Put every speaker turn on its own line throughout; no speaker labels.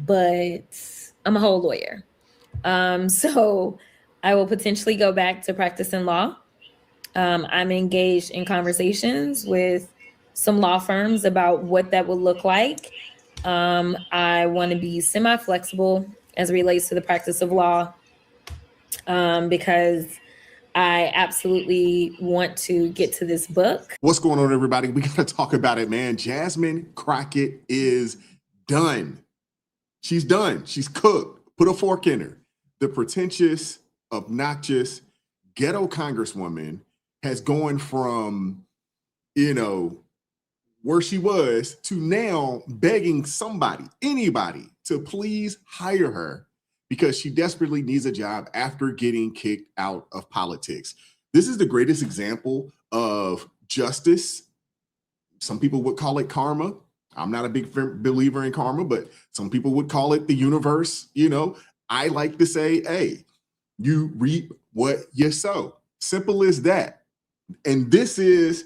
but I'm a whole lawyer. So I will potentially go back to practicing law. I'm engaged in conversations with some law firms about what that would look like. I want to be semi flexible as it relates to the practice of law, because I absolutely want to get to this book.
What's going on, everybody? We got to talk about it, man. Jasmine Crockett is done. She's done. She's cooked. Put a fork in her. The pretentious, obnoxious, ghetto congresswoman has gone from, where she was to now begging somebody, anybody, to please hire her because she desperately needs a job after getting kicked out of politics. This is the greatest example of justice. Some people would call it karma. I'm not a big believer in karma, but some people would call it the universe. I like to say, hey, you reap what you sow. Simple as that. And this is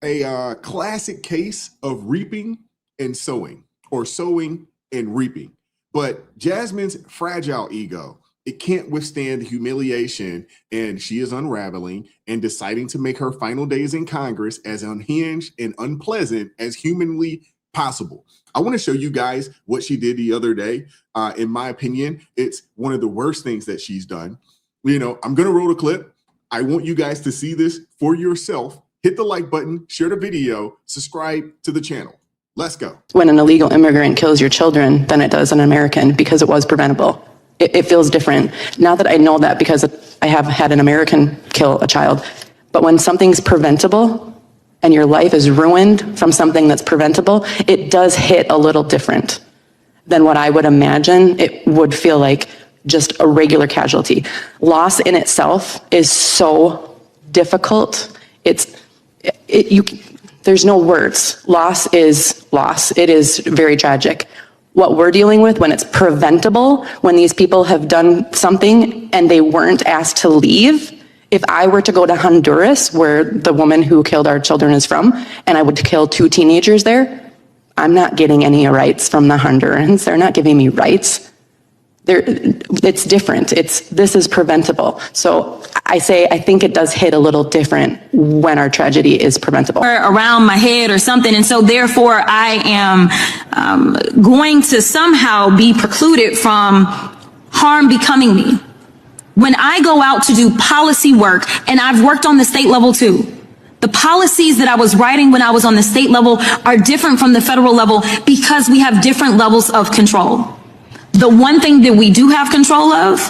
a classic case of reaping and sowing, or sowing and reaping. But Jasmine's fragile ego, it can't withstand the humiliation, and she is unraveling and deciding to make her final days in Congress as unhinged and unpleasant as humanly possible. I want to show you guys what she did the other day. In my opinion, it's one of the worst things that she's done. I'm going to roll the clip. I want you guys to see this for yourself. Hit the like button, share the video, subscribe to the channel. Let's go.
When an illegal immigrant kills your children than it does an American, because it was preventable. It feels different. Now that I know that, because I have had an American kill a child. But when something's preventable and your life is ruined from something that's preventable, it does hit a little different than what I would imagine it would feel like just a regular casualty. Loss in itself is so difficult. There's no words. Loss is loss. It is very tragic. What we're dealing with when it's preventable, when these people have done something and they weren't asked to leave. If I were to go to Honduras, where the woman who killed our children is from, and I would kill 2 teenagers there, I'm not getting any rights from the Hondurans. They're not giving me rights. It's different. This is preventable. So I think it does hit a little different when our tragedy is preventable.
Around my head or something, and so therefore I am going to somehow be precluded from harm becoming me. When I go out to do policy work, and I've worked on the state level too, the policies that I was writing when I was on the state level are different from the federal level because we have different levels of control. The one thing that we do have control of,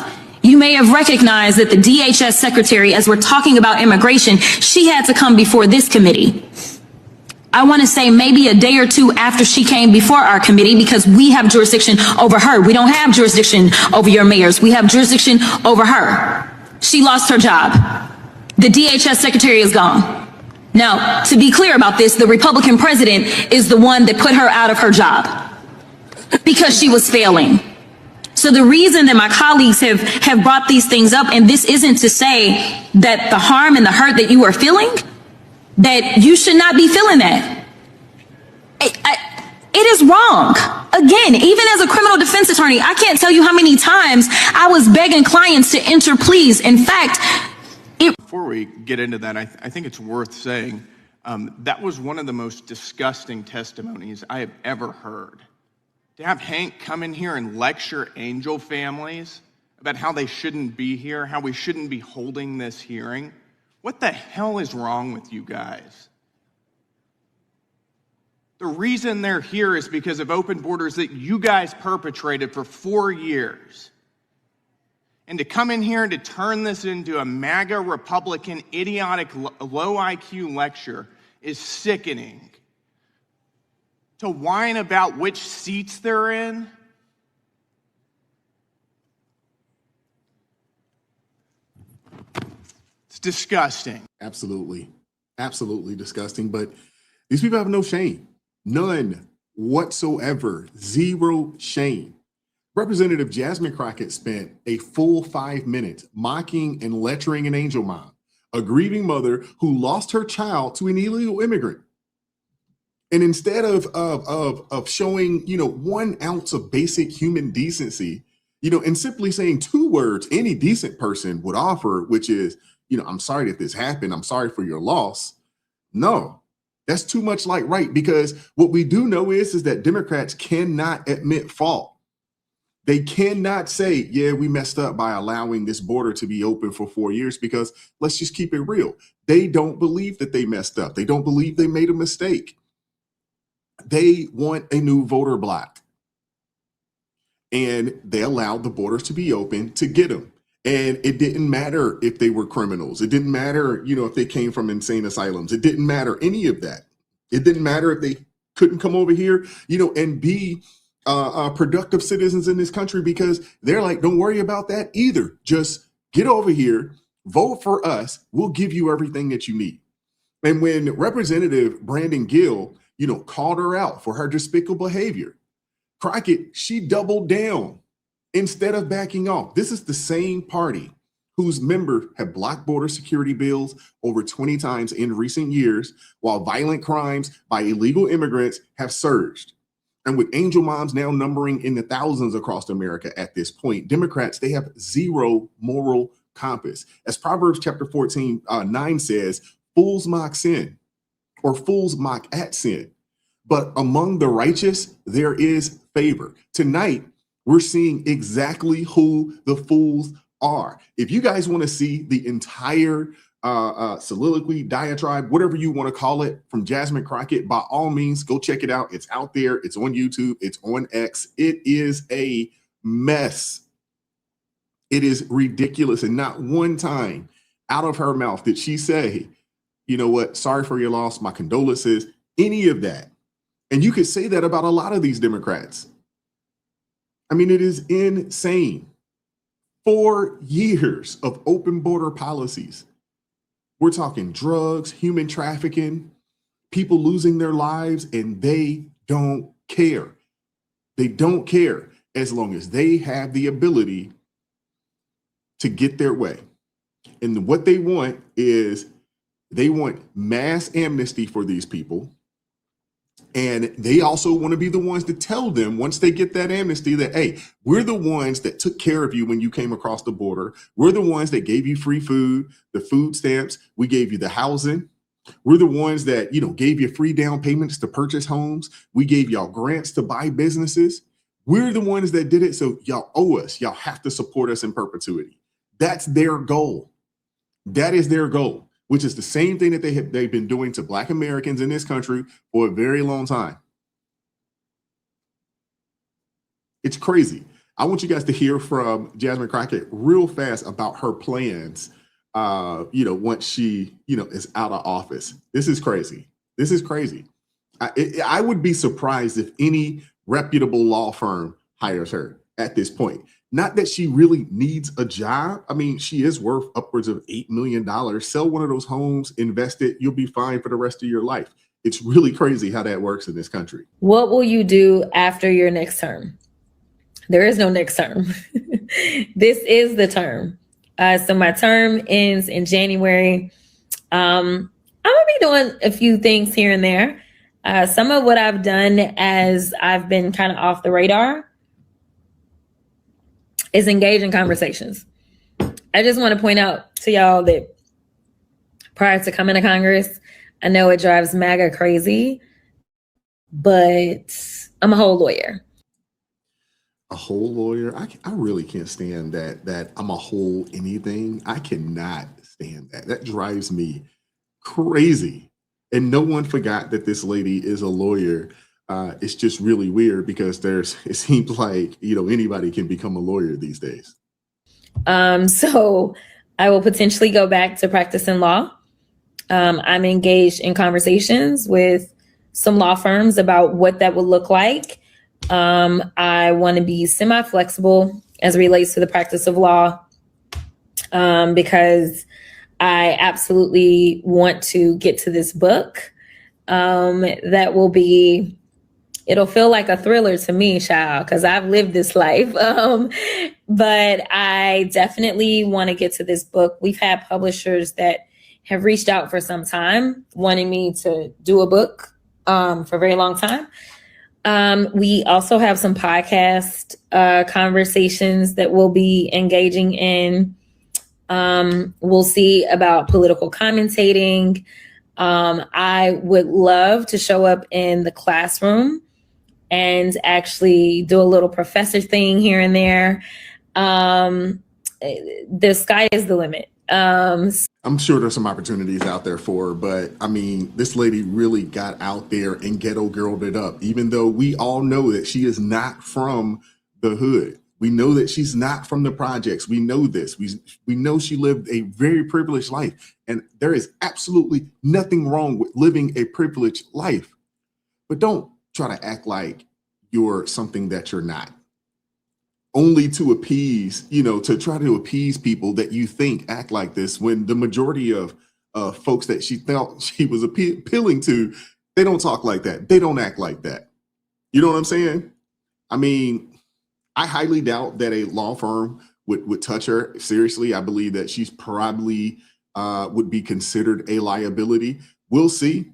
you may have recognized that the DHS secretary, as we're talking about immigration, she had to come before this committee. I want to say maybe a day or two after she came before our committee, because we have jurisdiction over her. We don't have jurisdiction over your mayors. We have jurisdiction over her. She lost her job. The DHS secretary is gone. Now, to be clear about this, the Republican president is the one that put her out of her job because she was failing. So the reason that my colleagues have brought these things up, and this isn't to say that the harm and the hurt that you are feeling, that you should not be feeling that. It is wrong. Again, even as a criminal defense attorney, I can't tell you how many times I was begging clients to enter pleas. In fact,
before we get into that, I think it's worth saying that was one of the most disgusting testimonies I have ever heard. To have Hank come in here and lecture angel families about how they shouldn't be here, how we shouldn't be holding this hearing. What the hell is wrong with you guys? The reason they're here is because of open borders that you guys perpetrated for 4 years. And to come in here and to turn this into a MAGA Republican idiotic low IQ lecture is sickening. To whine about which seats they're in. It's disgusting.
Absolutely. Absolutely disgusting. But these people have no shame. None whatsoever. Zero shame. Representative Jasmine Crockett spent a full 5 minutes mocking and lecturing an angel mom, a grieving mother who lost her child to an illegal immigrant. And instead of showing, 1 ounce of basic human decency, and simply saying 2 words any decent person would offer, which is, I'm sorry that this happened. I'm sorry for your loss. No, that's too much like right, because what we do know is that Democrats cannot admit fault. They cannot say, yeah, we messed up by allowing this border to be open for 4 years, because let's just keep it real. They don't believe that they messed up. They don't believe they made a mistake. They want a new voter block. And they allowed the borders to be open to get them. And it didn't matter if they were criminals. It didn't matter, if they came from insane asylums. It didn't matter any of that. It didn't matter if they couldn't come over here, and be productive citizens in this country, because they're like, don't worry about that either. Just get over here, vote for us. We'll give you everything that you need. And when Representative Brandon Gill, called her out for her despicable behavior, Crockett, she doubled down instead of backing off. This is the same party whose members have blocked border security bills over 20 times in recent years, while violent crimes by illegal immigrants have surged. And with angel moms now numbering in the thousands across America at this point, Democrats, they have zero moral compass. As Proverbs chapter 14, 9 says, fools mock sin, or fools mock at sin. But among the righteous, there is favor. Tonight, we're seeing exactly who the fools are. If you guys want to see the entire soliloquy, diatribe, whatever you want to call it, from Jasmine Crockett, by all means, go check it out. It's out there. It's on YouTube. It's on X. It is a mess. It is ridiculous. And not one time out of her mouth did she say, you know what, sorry for your loss, my condolences, any of that. And you could say that about a lot of these Democrats. I mean, it is insane. 4 years of open border policies. We're talking drugs, human trafficking, people losing their lives, and they don't care. They don't care as long as they have the ability to get their way. And what they want is they want mass amnesty for these people. And they also want to be the ones to tell them, once they get that amnesty, that, hey, we're the ones that took care of you when you came across the border. We're the ones that gave you free food, the food stamps. We gave you the housing. We're the ones that, gave you free down payments to purchase homes. We gave y'all grants to buy businesses. We're the ones that did it. So y'all owe us. Y'all have to support us in perpetuity. That's their goal. That is their goal, which is the same thing that they've been doing to Black Americans in this country for a very long time. It's crazy. I want you guys to hear from Jasmine Crockett real fast about her plans, once she, is out of office. This is crazy. This is crazy. I would be surprised if any reputable law firm hires her at this point. Not that she really needs a job. I mean, she is worth upwards of $8 million. Sell one of those homes, invest it, you'll be fine for the rest of your life. It's really crazy how that works in this country.
What will you do after your next term? There is no next term. This is the term. So my term ends in January. I'm gonna be doing a few things here and there. Some of what I've done as I've been kind of off the radar is engage in conversations. I just want to point out to y'all that prior to coming to Congress, I know it drives MAGA crazy, but I'm a whole lawyer.
A whole lawyer? I really can't stand that I'm a whole anything. I cannot stand that. That drives me crazy. And no one forgot that this lady is a lawyer. It's just really weird because it seems like, anybody can become a lawyer these days.
So I will potentially go back to practicing law. I'm engaged in conversations with some law firms about what that would look like. I want to be semi-flexible as it relates to the practice of law, because I absolutely want to get to this book. It'll feel like a thriller to me, child, because I've lived this life. But I definitely want to get to this book. We've had publishers that have reached out for some time wanting me to do a book for a very long time. We also have some podcast conversations that we'll be engaging in. We'll see about political commentating. I would love to show up in the classroom and actually do a little professor thing here and there. The sky is the limit.
I'm sure there's some opportunities out there for her, but I mean, this lady really got out there and ghetto girled it up, even though we all know that she is not from the hood. We know that she's not from the projects. We know this. We know she lived a very privileged life, and there is absolutely nothing wrong with living a privileged life. But don't try to act like you're something that you're not, only to appease, to try to appease people that you think act like this, when the majority of folks that she felt she was appealing to, they don't talk like that. They don't act like that. You know what I'm saying? I mean, I highly doubt that a law firm would touch her seriously. I believe that she's probably would be considered a liability. We'll see.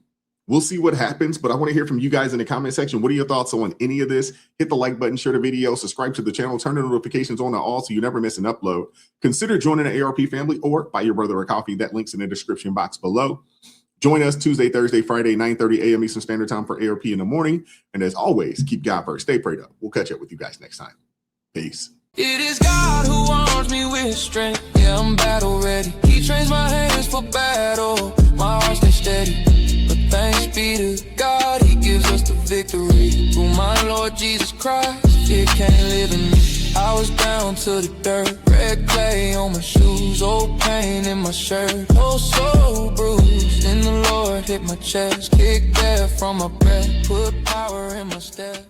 We'll see what happens, but I want to hear from you guys in the comment section. What are your thoughts on any of this? Hit the like button, share the video, subscribe to the channel, turn the notifications on to all so you never miss an upload. Consider joining the ARP family or buy your brother a coffee. That link's in the description box below. Join us Tuesday, Thursday, Friday, 9:30 a.m. Eastern Standard Time for ARP in the morning. And as always, keep God first. Stay prayed up. We'll catch up with you guys next time. Peace.
It is God who arms me with strength. Yeah, I'm battle ready. He trains my hands for battle. My heart stays steady. But thanks be to God, he gives us the victory. Through my Lord Jesus Christ, it can't live in me. I was down to the dirt, red clay on my shoes, old pain in my shirt, oh so bruised. In the Lord hit my chest, kicked air from my breath, put power in my step.